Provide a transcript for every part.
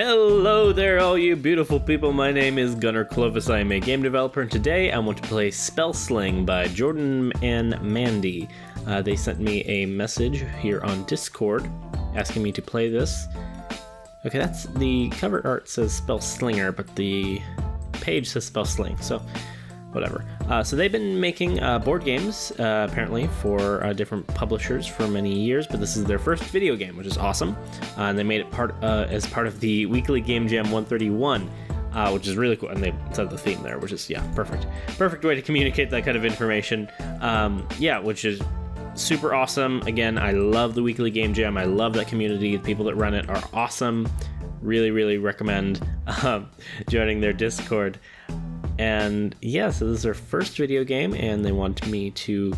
Hello there, all you beautiful people. My name is Gunnar Clovis. I am a game developer, and today I want to play Sling by Jordan and Mandy. They sent me a message here on Discord asking me to play this. Okay, that's the cover art says Slinger, but the page says Sling, so whatever. So they've been making board games, apparently, for different publishers for many years, but this is their first video game, which is awesome. And they made it as part of the weekly Game Jam 131, which is really cool. And they said the theme there, which is, perfect. Perfect way to communicate that kind of information. Which is super awesome. Again, I love the weekly Game Jam. I love that community. The people that run it are awesome. Really, really recommend joining their Discord. And so this is their first video game, and they want me to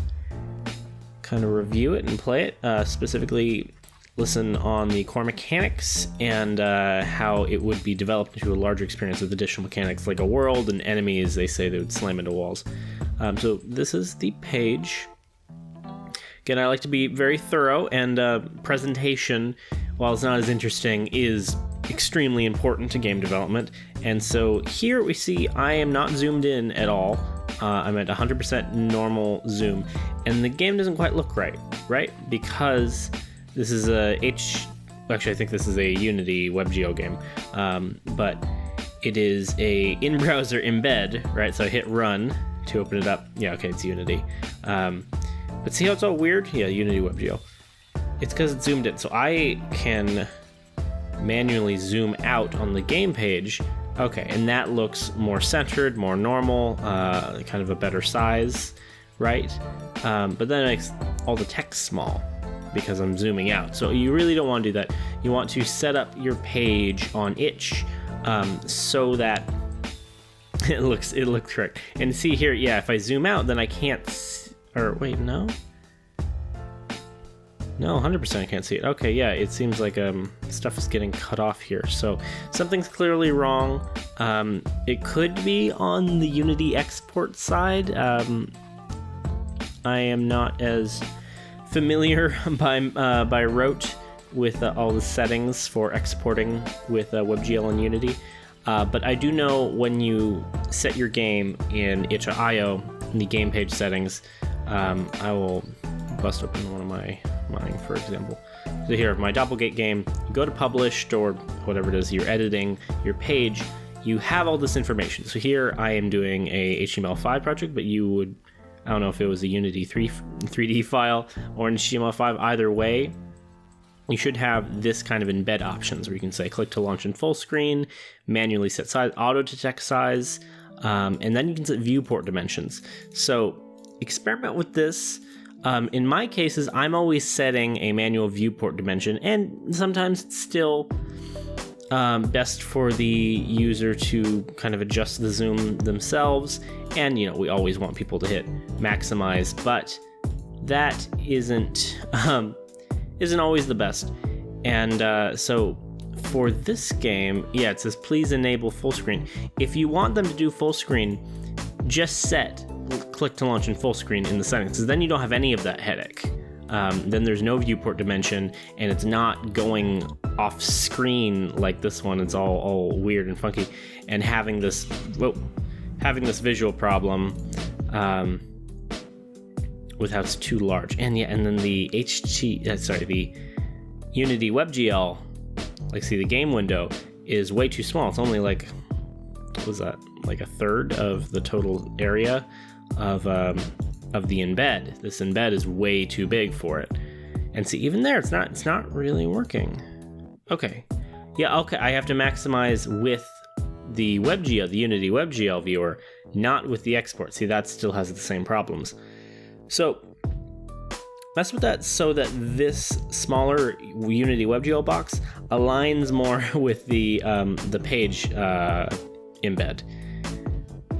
kind of review it and play it, specifically listen on the core mechanics and how it would be developed into a larger experience with additional mechanics like a world and enemies. They say they would slam into walls. So this is the page. Again, I like to be very thorough, and presentation, while it's not as interesting, is extremely important to game development. And so here we see I am not zoomed in at all. I'm at 100% normal zoom, and the game doesn't quite look right? Because this is actually I think this is a Unity WebGL game, but it is a in-browser embed, right? So I hit run to open it up. It's Unity. But see how it's all weird? Unity WebGL. It's because it's zoomed in. So I can manually zoom out on the game page. Okay, and that looks more centered, more normal, kind of a better size, right? But then it makes all the text small because I'm zooming out. So you really don't want to do that. You want to set up your page on itch so that it looks correct. And see here, if I zoom out, then I can't wait, no? No, 100% I can't see it. Okay, it seems like stuff is getting cut off here. So something's clearly wrong. It could be on the Unity export side. I am not as familiar by rote with all the settings for exporting with WebGL and Unity. But I do know when you set your game in itch.io in the game page settings, I will bust open one of mine, for example. So here, my Doppelgate game, you go to published or whatever it is you're editing your page, you have all this information. So here I am doing a HTML5 project, but you would, I don't know if it was a Unity 3D file or an HTML5, either way, you should have this kind of embed options where you can say click to launch in full screen, manually set size, auto detect size, and then you can set viewport dimensions. So experiment with this. In my cases, I'm always setting a manual viewport dimension, and sometimes it's still best for the user to kind of adjust the zoom themselves. And, we always want people to hit maximize, but that isn't always the best. And so for this game, it says please enable full screen. If you want them to do full screen, just set click to launch in full screen in the settings, because then you don't have any of that headache. Then there's no viewport dimension, and it's not going off screen like this one. It's all weird and funky, and having this visual problem with how it's too large. And then the the Unity WebGL, the game window is way too small. It's only what was that? Like a third of the total area of the embed. This embed is way too big for it. And see, even there, it's not really working. Okay. I have to maximize with the WebGL, the Unity WebGL viewer, not with the export. See, that still has the same problems. So mess with that so that this smaller Unity WebGL box aligns more with the page embed.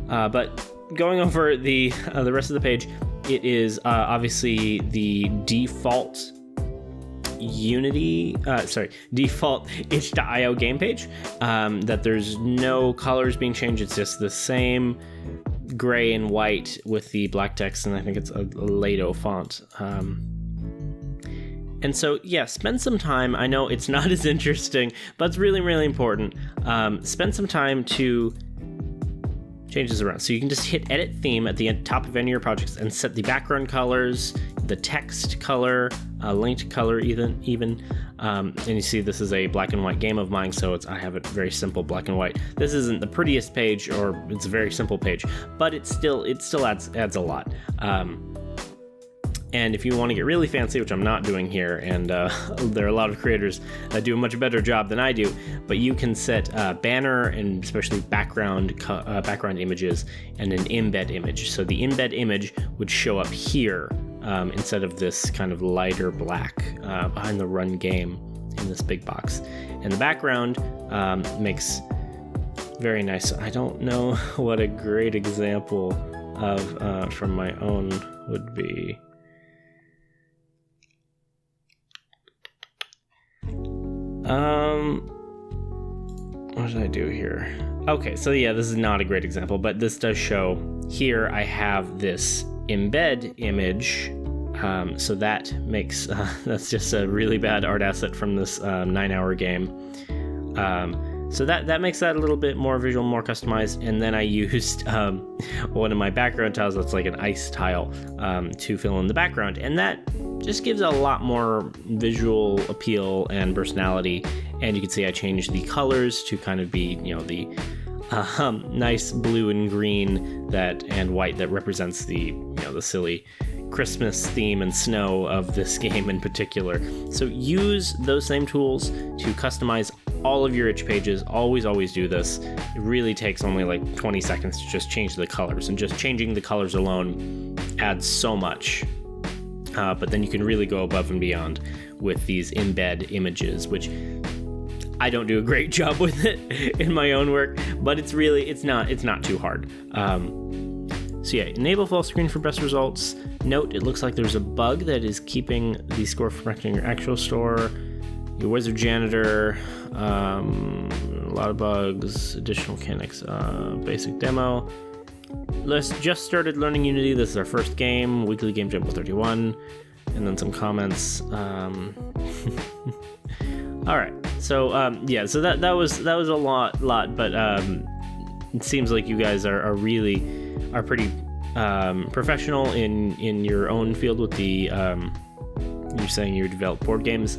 But going over the rest of the page, it is obviously the default default itch.io game page. That there's no colors being changed. It's just the same gray and white with the black text, and I think it's a Lato font. And so, yeah, spend some time. I know it's not as interesting, but it's really, really important. Spend some time to change this around. So you can just hit edit theme at the top of any of your projects and set the background colors, the text color, linked color even. And you see this is a black and white game of mine, so I have it very simple black and white. This isn't the prettiest page, or it's a very simple page, but it still adds a lot. And if you want to get really fancy, which I'm not doing here, and there are a lot of creators that do a much better job than I do, but you can set banner and especially background images and an embed image. So the embed image would show up here instead of this kind of lighter black behind the run game in this big box. And the background makes very nice. I don't know what a great example of from my own would be. What did I do here? Okay, so yeah, this is not a great example, but this does show here I have this embed image. So that makes, that's just a really bad art asset from this 9-hour game. So that makes that a little bit more visual, more customized. And then I used one of my background tiles that's like an ice tile to fill in the background. And that just gives a lot more visual appeal and personality. And you can see I changed the colors to kind of be, the nice blue and green and white that represents the silly Christmas theme and snow of this game in particular. So use those same tools to customize all of your itch pages. Always do this. It really takes only like 20 seconds to just change the colors, and just changing the colors alone adds so much. But then you can really go above and beyond with these embed images, which I don't do a great job with it in my own work, but it's not too hard. So yeah, enable full screen for best results. Note, it looks like there's a bug that is keeping the score from affecting your actual store. Your wizard janitor, a lot of bugs, additional mechanics, basic demo. Let's just started learning Unity. This is our first game, weekly game jump 31, and then some comments. All right, so yeah, so that was a lot, but it seems like you guys are pretty professional in your own field with the you're saying you develop board games,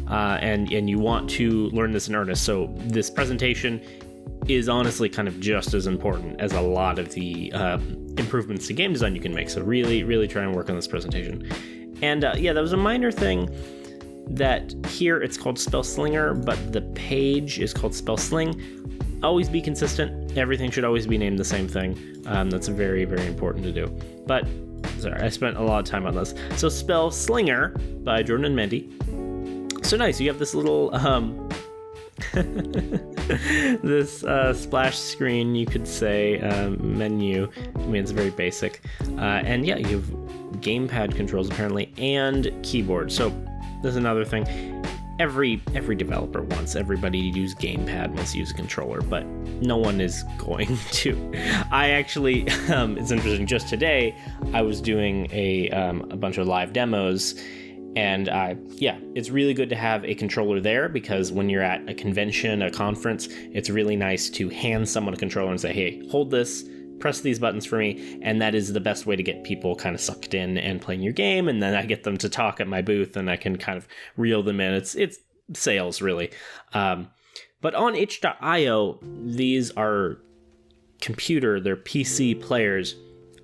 and you want to learn this in earnest. So this presentation is honestly kind of just as important as a lot of the improvements to game design you can make. So really try and work on this presentation. And yeah, that was a minor thing that here it's called Spell Slinger, but the page is called Spell Sling. Always be consistent. Everything should always be named the same thing. That's very important to do. But sorry, I spent a lot of time on this. So Spell Slinger by Jordan Mandy. So nice. You have this little this splash screen, you could say, menu. I mean, it's very basic. And yeah, you have gamepad controls apparently and keyboard. So there's another thing. Every developer wants everybody to use gamepad, wants to use a controller, but no one is going to. I actually, it's interesting, just today I was doing a bunch of live demos, and yeah, it's really good to have a controller there, because when you're at a convention, a conference, it's really nice to hand someone a controller and say, hey, hold this, press these buttons for me, and that is the best way to get people kind of sucked in and playing your game, and then I get them to talk at my booth and I can kind of reel them in. It's sales, really. But on itch.io, these are they're PC players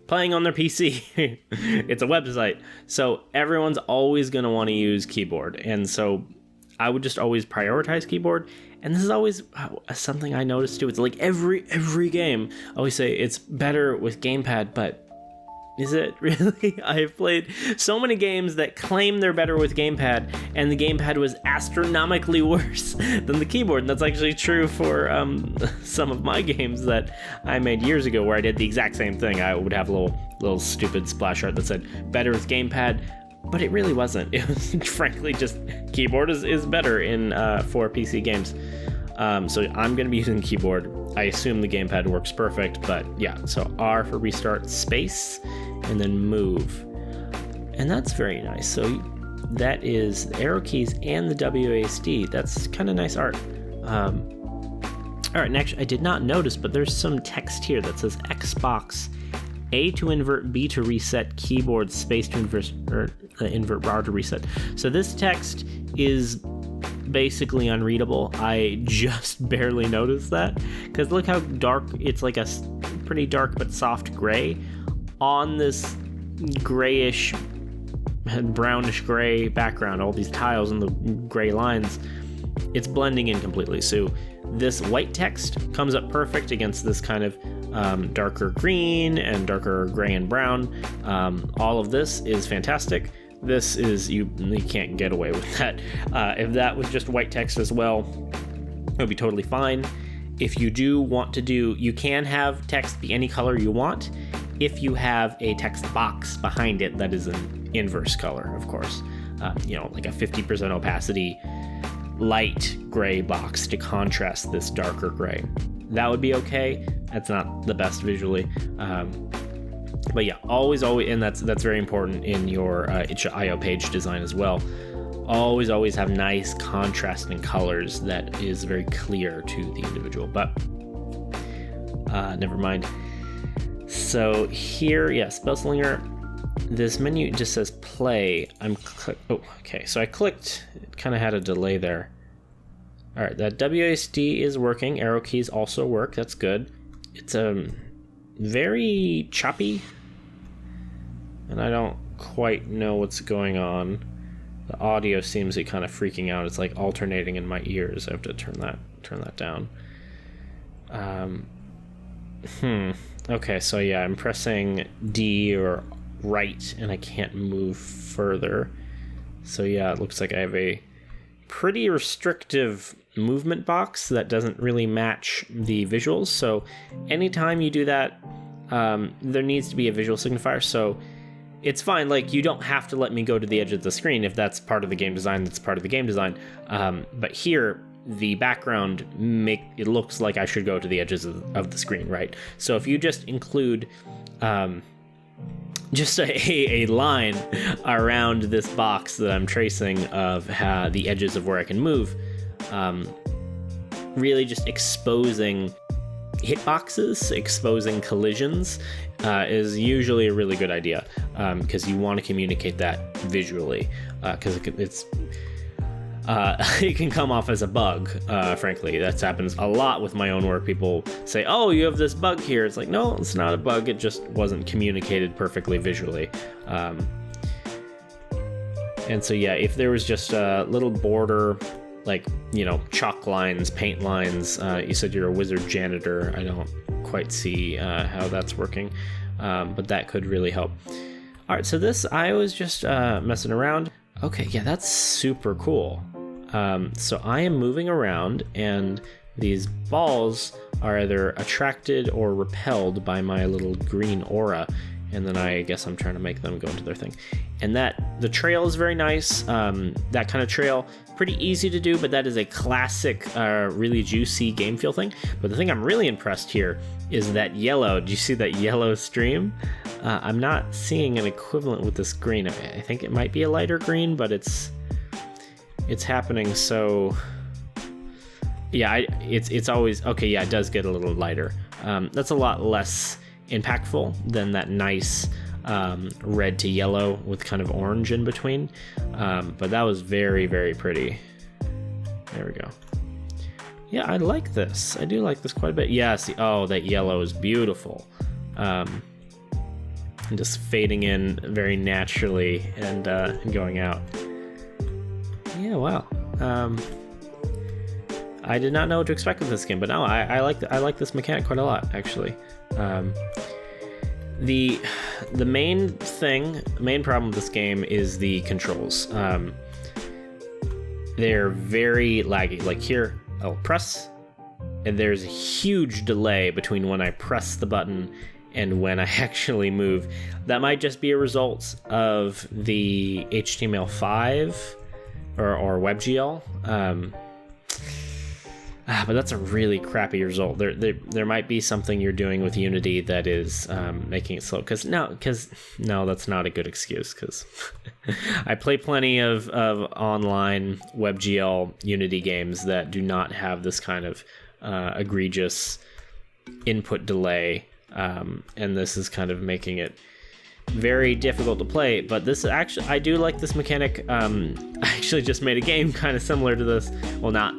playing on their PC. It's a website, so everyone's always going to want to use keyboard, and so I would just always prioritize keyboard. And this is always something I noticed too. It's like every game I always say it's better with gamepad, but is it really? I've played so many games that claim they're better with gamepad, and the gamepad was astronomically worse than the keyboard. And that's actually true for some of my games that I made years ago, where I did the exact same thing. I would have a little stupid splash art that said better with gamepad, but it really wasn't. It was frankly just keyboard is better in for PC games. So I'm going to be using keyboard. I assume the gamepad works perfect, but yeah. So R for restart, space, and then move. And that's very nice. So that is the arrow keys and the WASD. That's kind of nice art. All right, next, I did not notice, but there's some text here that says Xbox, A to invert, B to reset, keyboard, space to invert bar to reset. So this text is basically unreadable. I just barely noticed that, because look how dark, it's like a pretty dark but soft gray on this grayish, brownish gray background, all these tiles and the gray lines. It's blending in completely. So this white text comes up perfect against this kind of darker green and darker gray and brown. All of this is fantastic. This is, you can't get away with that. If that was just white text as well, it would be totally fine. If you do want to do, you can have text be any color you want if you have a text box behind it that is an inverse color, of course. Like a 50% opacity light gray box to contrast this darker gray. That would be okay. That's not the best visually. But yeah, always, and that's very important in your itch.io page design as well. Always have nice contrasting colors that is very clear to the individual, but never mind. So here, yeah, Slinger, this menu just says play. So I clicked, it kind of had a delay there. All right, that WASD is working. Arrow keys also work, that's good. It's very choppy, and I don't quite know what's going on. The audio seems to be kind of freaking out. It's like alternating in my ears. I have to turn that down. Okay, so yeah, I'm pressing D or right, and I can't move further. So yeah, it looks like I have a pretty restrictive movement box that doesn't really match the visuals. So anytime you do that, there needs to be a visual signifier. So it's fine, like, you don't have to let me go to the edge of the screen. If that's part of the game design, that's part of the game design. But here, the background it looks like I should go to the edges of the screen, right? So if you just include just a line around this box that I'm tracing of the edges of where I can move, really just exposing hitboxes, exposing collisions, is usually a really good idea, because you want to communicate that visually, because it can come off as a bug, frankly. That happens a lot with my own work. People say, oh, you have this bug here. It's like, no, it's not a bug. It just wasn't communicated perfectly visually. And so, yeah, if there was just a little border, like, chalk lines, paint lines, you said you're a wizard janitor. I don't quite see how that's working, but that could really help. All right, so this, I was just messing around. Okay, yeah, that's super cool. So I am moving around, and these balls are either attracted or repelled by my little green aura, and then I guess I'm trying to make them go into their thing. And the trail is very nice. That kind of trail, pretty easy to do, but that is a classic, really juicy game feel thing. But the thing I'm really impressed here is that yellow. Do you see that yellow stream? I'm not seeing an equivalent with this green. I think it might be a lighter green, but it's happening. So yeah, it's always okay. Yeah, it does get a little lighter. That's a lot less impactful than that nice red to yellow with kind of orange in between, but that was very, very pretty. There we go. Yeah, I like this. I do like this quite a bit. Yeah, see, oh, that yellow is beautiful. And just fading in very naturally and going out. Yeah, wow. I did not know what to expect with this game, but no, I like this mechanic quite a lot, actually. The main problem with this game is the controls. They're very laggy. Like here, I'll press, and there's a huge delay between when I press the button and when I actually move. That might just be a result of the HTML5 or WebGL. But that's a really crappy result. There might be something you're doing with Unity that is making it slow. Because no, that's not a good excuse. Because I play plenty of online WebGL Unity games that do not have this kind of egregious input delay, and this is kind of making it very difficult to play. But this actually, I do like this mechanic. I actually just made a game kind of similar to this. Well, not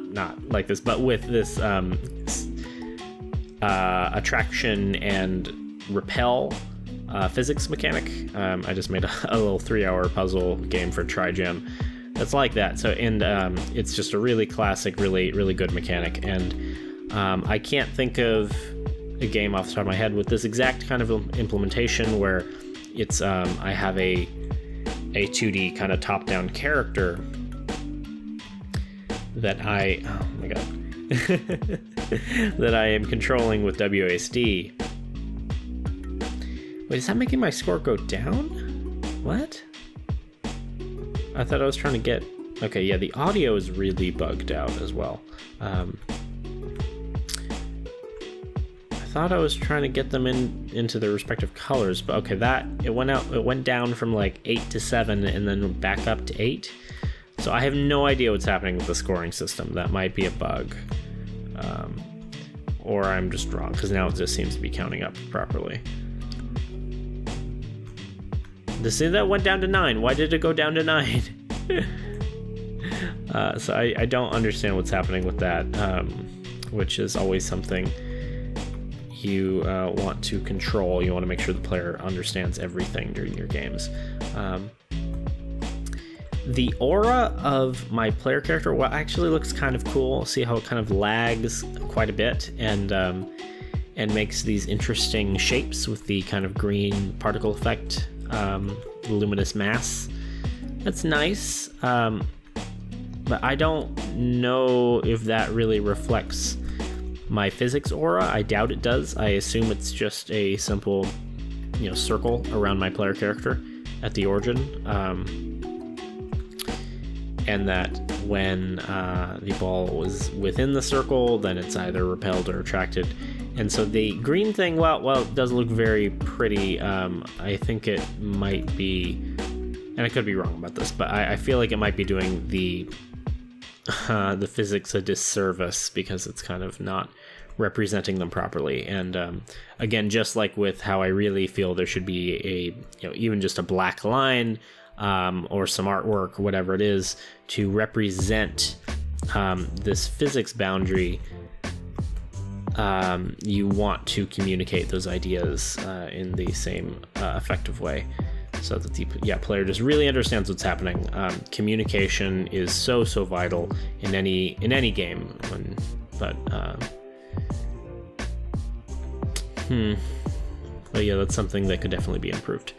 like this, but with this attraction and repel physics mechanic. I just made a little 3-hour puzzle game for TriGen that's like that. So, and it's just a really classic, really good mechanic. And I can't think of a game off the top of my head with this exact kind of implementation where it's I have a 2D kind of top-down character that oh my god, that I am controlling with WASD. Wait, is that making my score go down? What? I thought I was trying to get... Okay, yeah, the audio is really bugged out as well. I thought I was trying to get them into their respective colors, but okay, it went down from like 8 to 7 and then back up to 8. So I have no idea what's happening with the scoring system. That might be a bug. Or I'm just wrong, because now it just seems to be counting up properly. That went down to 9. Why did it go down to 9? So I don't understand what's happening with that, which is always something you want to control. You want to make sure the player understands everything during your games. The aura of my player character actually looks kind of cool. See how it kind of lags quite a bit and makes these interesting shapes with the kind of green particle effect, luminous mass. That's nice, but I don't know if that really reflects my physics aura. I doubt it does. I assume it's just a simple, circle around my player character at the origin, and that when the ball was within the circle, then it's either repelled or attracted. And so the green thing, well, it does look very pretty. I think it might be, and I could be wrong about this, but I feel like it might be doing the physics a disservice because it's kind of not representing them properly. And again, just like with how I really feel there should be even just a black line or some artwork, whatever it is, to represent this physics boundary. You want to communicate those ideas in the same effective way, so that the player just really understands what's happening. Communication is so vital in any game. But yeah, that's something that could definitely be improved.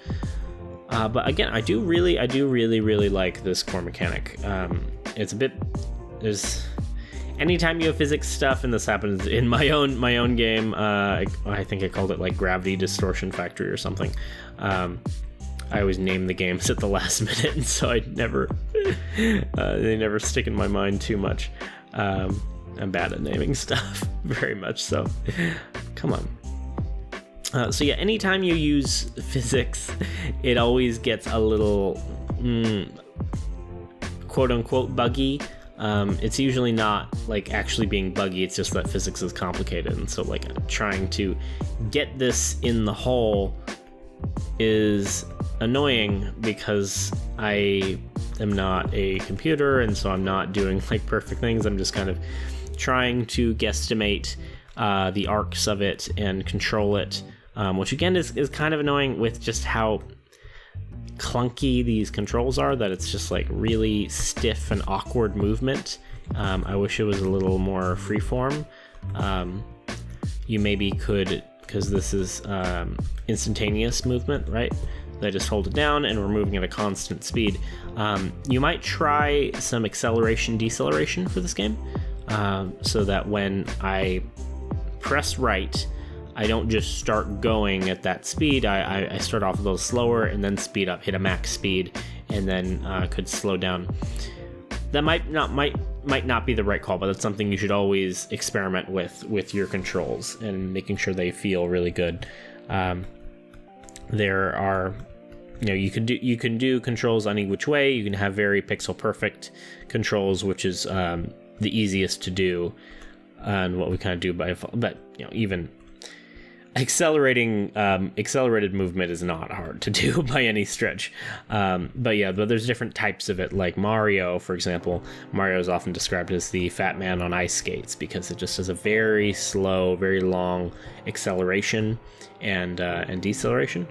But again, I do really like this core mechanic. It's a bit... Anytime you have physics stuff, and this happens in my own game, I think I called it like Gravity Distortion Factory or something. I always name the games at the last minute, and so they never stick in my mind too much. I'm bad at naming stuff, very much so. Come on. So yeah, anytime you use physics, it always gets a little quote-unquote buggy. It's usually not like actually being buggy, it's just that physics is complicated, and so like trying to get this in the hole is annoying because I am not a computer, and so I'm not doing like perfect things. I'm just kind of trying to guesstimate the arcs of it and control it, which again is kind of annoying with just how clunky these controls are, that it's just like really stiff and awkward movement. I wish it was a little more freeform. You maybe could, because this is instantaneous movement, right? I just hold it down and we're moving at a constant speed. You might try some acceleration deceleration for this game, so that when I press right, I don't just start going at that speed. I start off a little slower and then speed up, hit a max speed, and then could slow down. That might might not be the right call, but that's something you should always experiment with your controls and making sure they feel really good. There are, you can do controls any which way. You can have very pixel perfect controls, which is the easiest to do, and what we kind of do by default. But even accelerated movement is not hard to do by any stretch. But there's different types of it. Like Mario, for example, Mario is often described as the fat man on ice skates because it just has a very slow, very long acceleration and deceleration.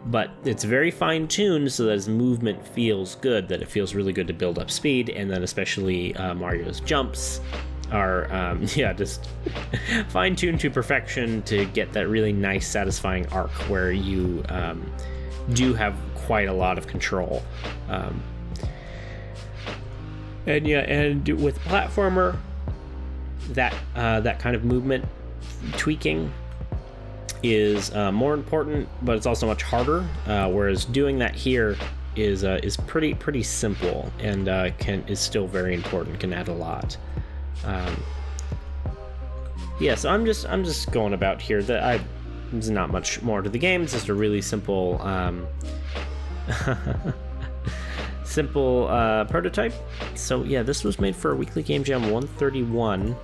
But it's very fine-tuned so that his movement feels good, that it feels really good to build up speed, and then especially Mario's jumps are just fine-tuned to perfection to get that really nice, satisfying arc where you do have quite a lot of control. And with platformer, that kind of movement tweaking is more important, but it's also much harder. Whereas doing that here is pretty simple and is still very important. Can add a lot. So I'm just going about here that there's not much more to the game. It's just a really simple simple prototype. So yeah, this was made for Weekly Game Jam 131.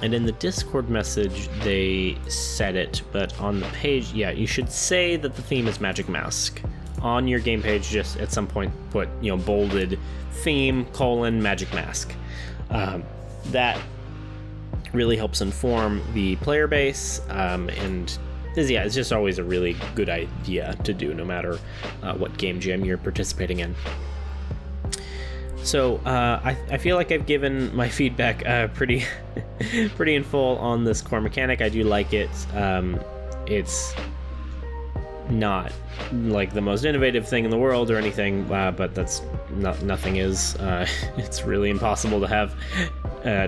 And in the Discord message, they said it, but on the page, you should say that the theme is Magic Mask. On your game page, just at some point put, bolded theme, Magic Mask. That really helps inform the player base, and it's just always a really good idea to do, no matter what game jam you're participating in. So I feel like I've given my feedback pretty in full on this core mechanic. I do like it. It's not like the most innovative thing in the world or anything, but that's nothing is. It's really impossible to have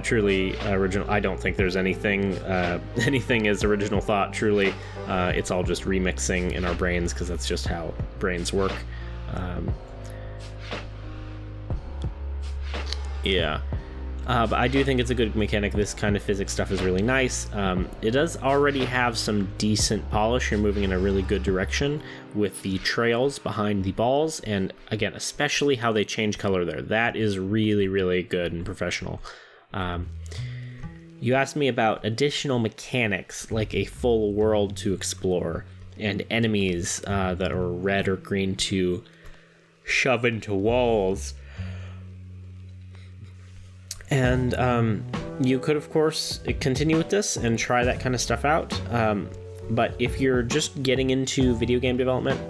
truly original. I don't think there's anything as original thought. Truly, it's all just remixing in our brains because that's just how brains work. But I do think it's a good mechanic. This kind of physics stuff is really nice. It does already have some decent polish. You're moving in a really good direction with the trails behind the balls, and again, especially how they change color there. That is really, really good and professional. You asked me about additional mechanics, like a full world to explore, and enemies that are red or green to shove into walls. And you could, of course, continue with this and try that kind of stuff out. But if you're just getting into video game development,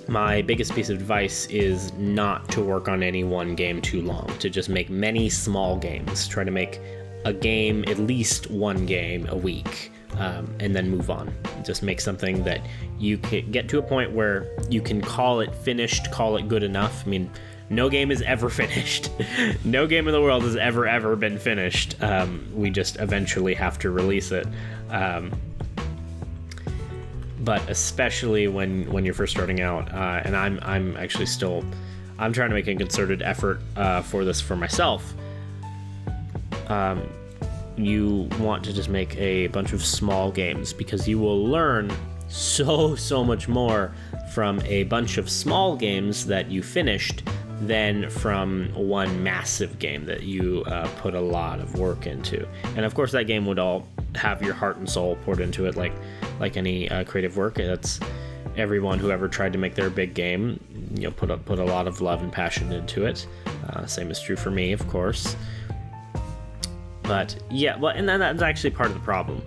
my biggest piece of advice is not to work on any one game too long, to just make many small games. Try to make a game, at least one game a week, and then move on. Just make something that you can get to a point where you can call it finished, call it good enough. I mean, no game is ever finished. No game in the world has ever been finished. We just eventually have to release it. But especially when you're first starting out, and I'm actually still, I'm trying to make a concerted effort for this for myself. You want to just make a bunch of small games because you will learn so much more from a bunch of small games that you finished than from one massive game that you put a lot of work into. And of course that game would all have your heart and soul poured into it, like any creative work. That's everyone who ever tried to make their big game, put a lot of love and passion into it. Same is true for me, of course. But and then that's actually part of the problem.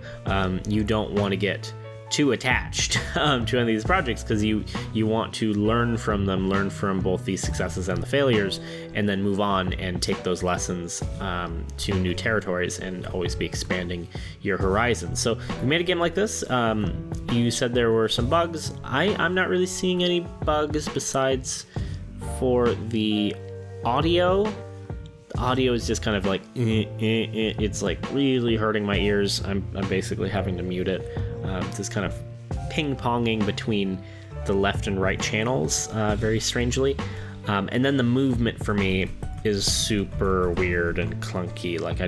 You don't want to get too attached to any of these projects because you want to learn from them, learn from both the successes and the failures, and then move on and take those lessons to new territories and always be expanding your horizons. So you made a game like this. You said there were some bugs. I'm not really seeing any bugs besides for the audio. The audio is just kind of like it's like really hurting my ears. I'm basically having to mute it. It's just kind of ping-ponging between the left and right channels very strangely. And then the movement for me is super weird and clunky. Like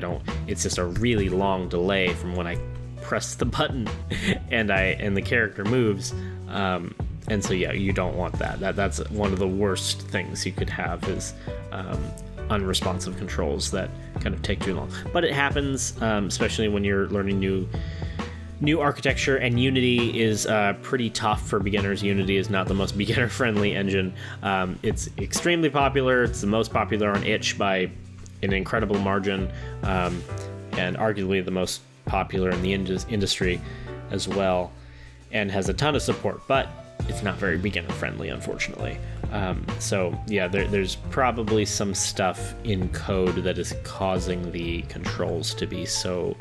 it's just a really long delay from when I press the button and the character moves. And so yeah, you don't want that. That's one of the worst things you could have is unresponsive controls that kind of take too long. But it happens, especially when you're learning new architecture, and Unity is pretty tough for beginners. Unity is not the most beginner-friendly engine. It's extremely popular. It's the most popular on itch by an incredible margin, and arguably the most popular in the industry as well, and has a ton of support, but it's not very beginner-friendly, unfortunately. So yeah, there's probably some stuff in code that is causing the controls to be so,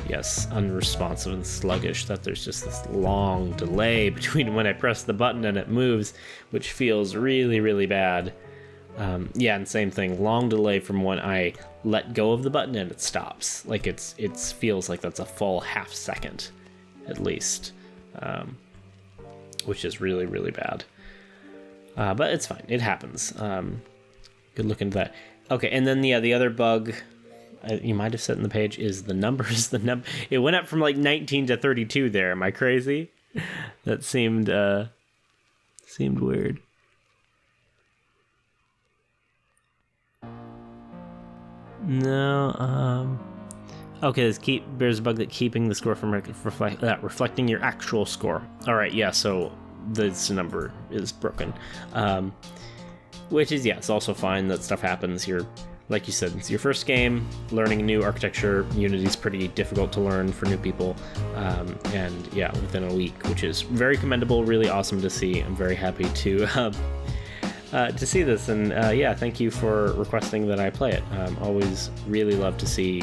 yes, unresponsive and sluggish, that there's just this long delay between when I press the button and it moves, which feels really, really bad. Yeah, and same thing, long delay from when I let go of the button and it stops. Like it feels like that's a full half second, at least, which is really, really bad. But it's fine, it happens. Good look into that. Okay, and then the other bug you might have set in the page is the numbers. It went up from like 19 to 32 there. Am I crazy? That seemed weird. No, okay, there's a bug that keeping the score from reflecting your actual score. All right, yeah, so this number is broken, which is, yeah, it's also fine. That stuff happens. Like you said, it's your first game, learning new architecture. Unity's pretty difficult to learn for new people, and yeah, within a week, which is very commendable, really awesome to see. I'm very happy to see this, and yeah, thank you for requesting that I play it. Always really love to see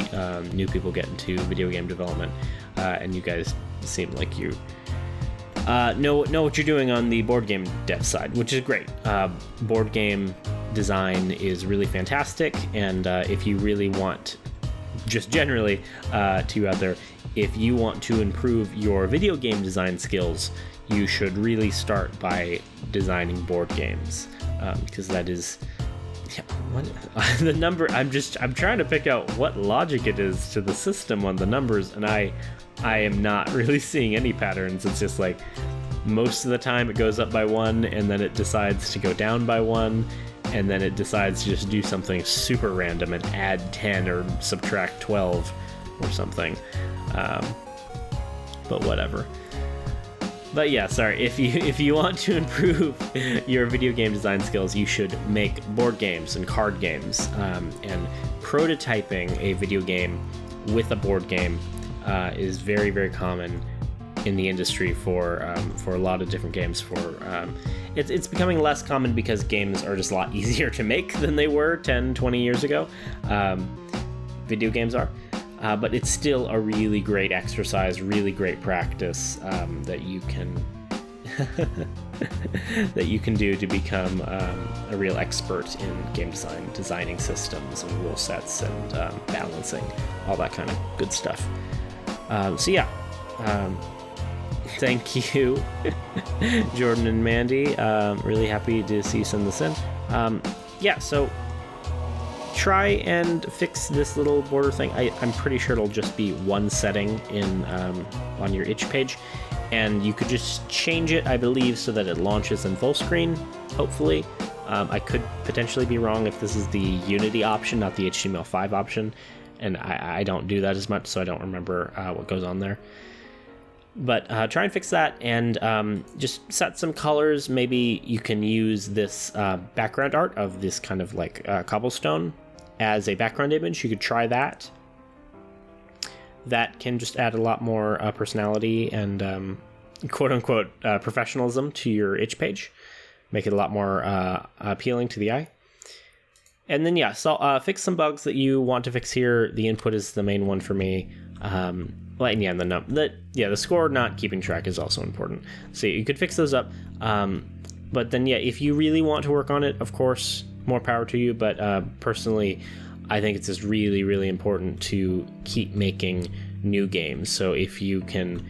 new people get into video game development, and you guys seem like you know what you're doing on the board game dev side, which is great. Board game design is really fantastic, and if you really want, just generally to you out there, if you want to improve your video game design skills, you should really start by designing board games, because that is, yeah, the number. I'm trying to pick out what logic it is to the system on the numbers, and I am not really seeing any patterns. It's just like most of the time it goes up by 1, and then it decides to go down by 1, and then it decides to just do something super random and add 10 or subtract 12 or something. But whatever. But yeah, sorry, if you want to improve your video game design skills, you should make board games and card games, and prototyping a video game with a board game is very, very common in the industry for a lot of different games. It's becoming less common because games are just a lot easier to make than they were 10, 20 years ago. Video games are. But it's still a really great exercise, really great practice that you can that you can do to become a real expert in game design, designing systems and rule sets and balancing, all that kind of good stuff. So yeah, thank you, Jordan and Mandy. Really happy to see you send this in. Yeah, so try and fix this little border thing. I'm pretty sure it'll just be one setting in on your itch page, and you could just change it, I believe, so that it launches in full screen, hopefully. I could potentially be wrong if this is the Unity option, not the HTML5 option, and I don't do that as much, so I don't remember what goes on there. But try and fix that, and just set some colors. Maybe you can use this background art of this kind of like cobblestone as a background image. You could try that. That can just add a lot more personality and quote-unquote professionalism to your itch page. Make it a lot more appealing to the eye. And then, yeah, so fix some bugs that you want to fix here. The input is the main one for me. Well, and yeah, the score not keeping track is also important. So you could fix those up. But then, yeah, if you really want to work on it, of course, more power to you. But personally, I think it's just really, really important to keep making new games. So if you can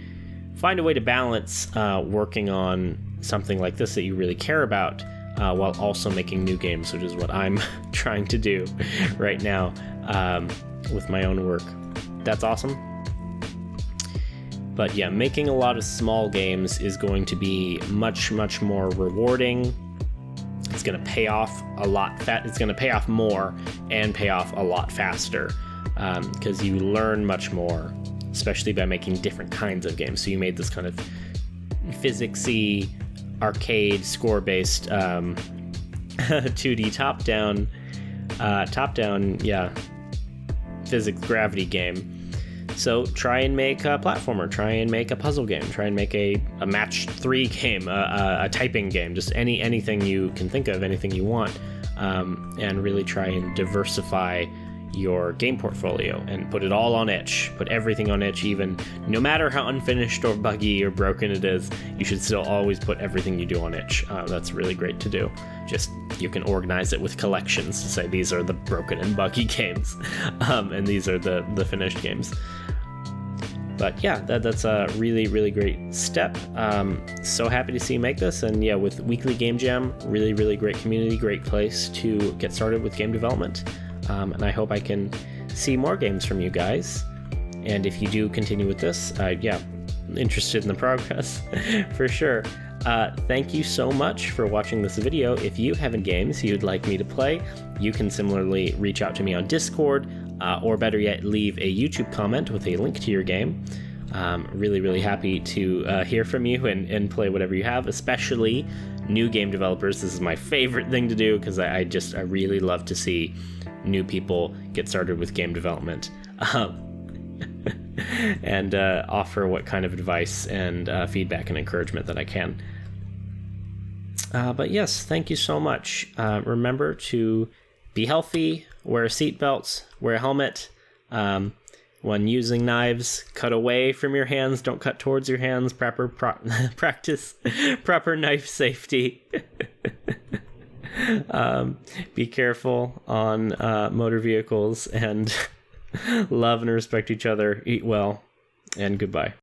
find a way to balance working on something like this that you really care about while also making new games, which is what I'm trying to do right now with my own work. That's awesome. But yeah, making a lot of small games is going to be much, much more rewarding. It's going to pay off a lot. It's going to pay off more and pay off a lot faster because you learn much more, especially by making different kinds of games. So you made this kind of physicsy, arcade, score-based 2D top-down, physics gravity game. So try and make a platformer, try and make a puzzle game, try and make a match 3 game, a typing game, just anything you can think of, anything you want, and really try and diversify your game portfolio and put it all on itch. Put everything on itch, even no matter how unfinished or buggy or broken it is, you should still always put everything you do on itch. That's really great to do. Just you can organize it with collections to say these are the broken and buggy games, and these are the finished games. But yeah, that's a really, really great step. So happy to see you make this. And yeah, with Weekly Game Jam, really, really great community, great place to get started with game development. And I hope I can see more games from you guys. And if you do continue with this, interested in the progress for sure. Thank you so much for watching this video. If you have any games you'd like me to play, you can similarly reach out to me on Discord, or better yet, leave a YouTube comment with a link to your game. Really, really happy to hear from you and play whatever you have, especially new game developers. This is my favorite thing to do because I really love to see new people get started with game development. And offer what kind of advice and feedback and encouragement that I can. But yes, thank you so much. Remember to be healthy, wear seatbelts, wear a helmet. When using knives, cut away from your hands, don't cut towards your hands. Practice proper knife safety. Be careful on motor vehicles, and love and respect each other, eat well, and goodbye.